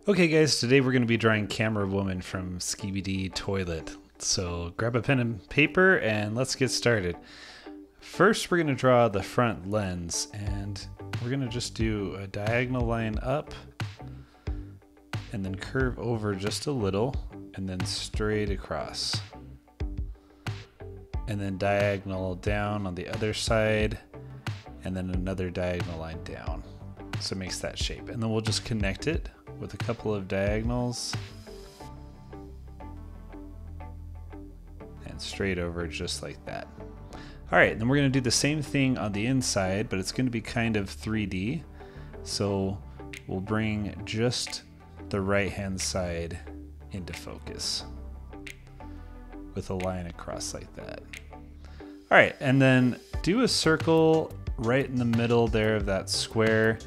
Okay guys, today we're going to be drawing Camerawoman from Skibidi Toilet. So grab a pen and paper and let's get started. First we're going to draw the front lens and we're going to just do a diagonal line up and then curve over just a little and then straight across. And then diagonal down on the other side and then another diagonal line down. So it makes that shape. And then we'll just connect it with a couple of diagonals and straight over just like that. All right, then we're going to do the same thing on the inside, but it's going to be kind of 3D. So we'll bring just the right hand side into focus with a line across like that. All right, and then do a circle right in the middle there of that square,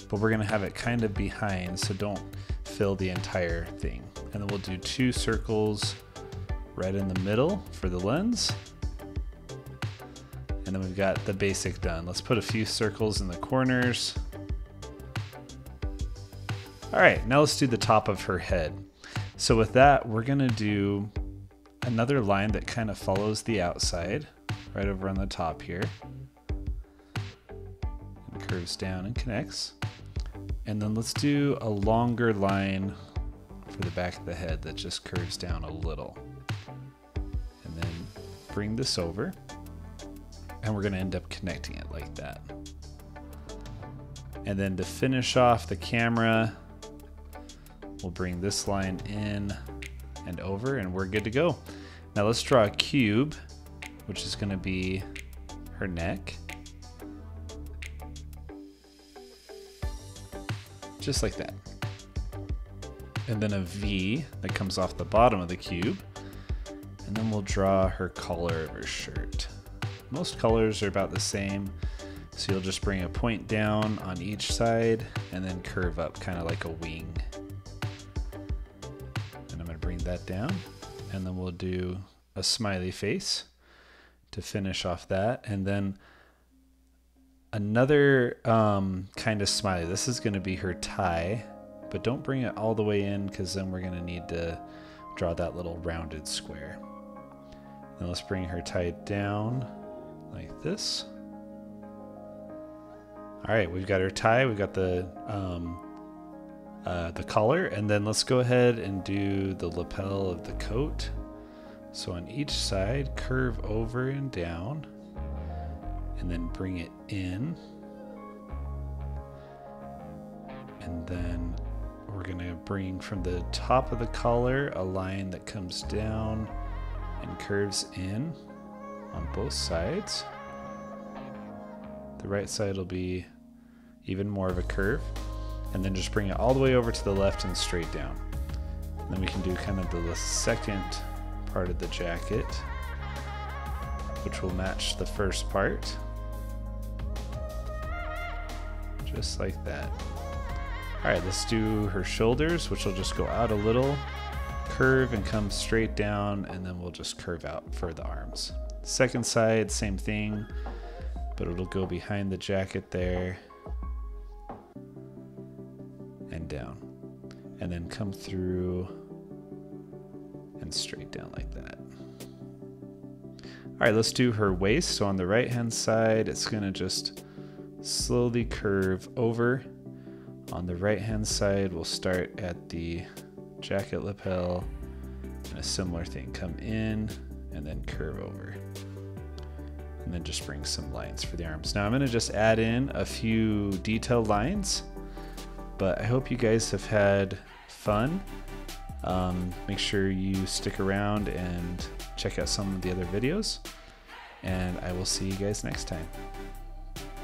but we're gonna have it kind of behind, so don't fill the entire thing. And then we'll do 2 circles right in the middle for the lens. And then we've got the basic done. Let's put a few circles in the corners. All right, now let's do the top of her head. So with that, we're gonna do another line that kind of follows the outside, right over on the top here. And curves down and connects. And then let's do a longer line for the back of the head that just curves down a little. And then bring this over. And we're going to end up connecting it like that. And then to finish off the camera, we'll bring this line in and over and we're good to go. Now let's draw a cube, which is going to be her neck. Just like that. And then a V that comes off the bottom of the cube. And then we'll draw her collar of her shirt. Most colors are about the same, so you'll just bring a point down on each side and then curve up kind of like a wing. And I'm going to bring that down, and then we'll do a smiley face to finish off that, and then another kind of smiley. This is going to be her tie, but don't bring it all the way in because then we're going to need to draw that little rounded square. Then let's bring her tie down like this. All right, we've got her tie, we've got the collar, and then let's go ahead and do the lapel of the coat. So on each side, curve over and down, and then bring it in. And then we're gonna bring from the top of the collar a line that comes down and curves in on both sides. The right side will be even more of a curve, and then just bring it all the way over to the left and straight down. And then we can do kind of the second part of the jacket, which will match the first part. Just like that. All right, let's do her shoulders, which will just go out a little, curve and come straight down, and then we'll just curve out for the arms. Second side, same thing, but it'll go behind the jacket there and down, and then come through and straight down like that. All right, let's do her waist. So on the right hand side, it's gonna just slowly curve over. On the right hand side, we'll start at the jacket lapel, and a similar thing, come in and then curve over. And then just bring some lines for the arms. Now I'm gonna just add in a few detailed lines, but I hope you guys have had fun. Make sure you stick around and check out some of the other videos, and I will see you guys next time.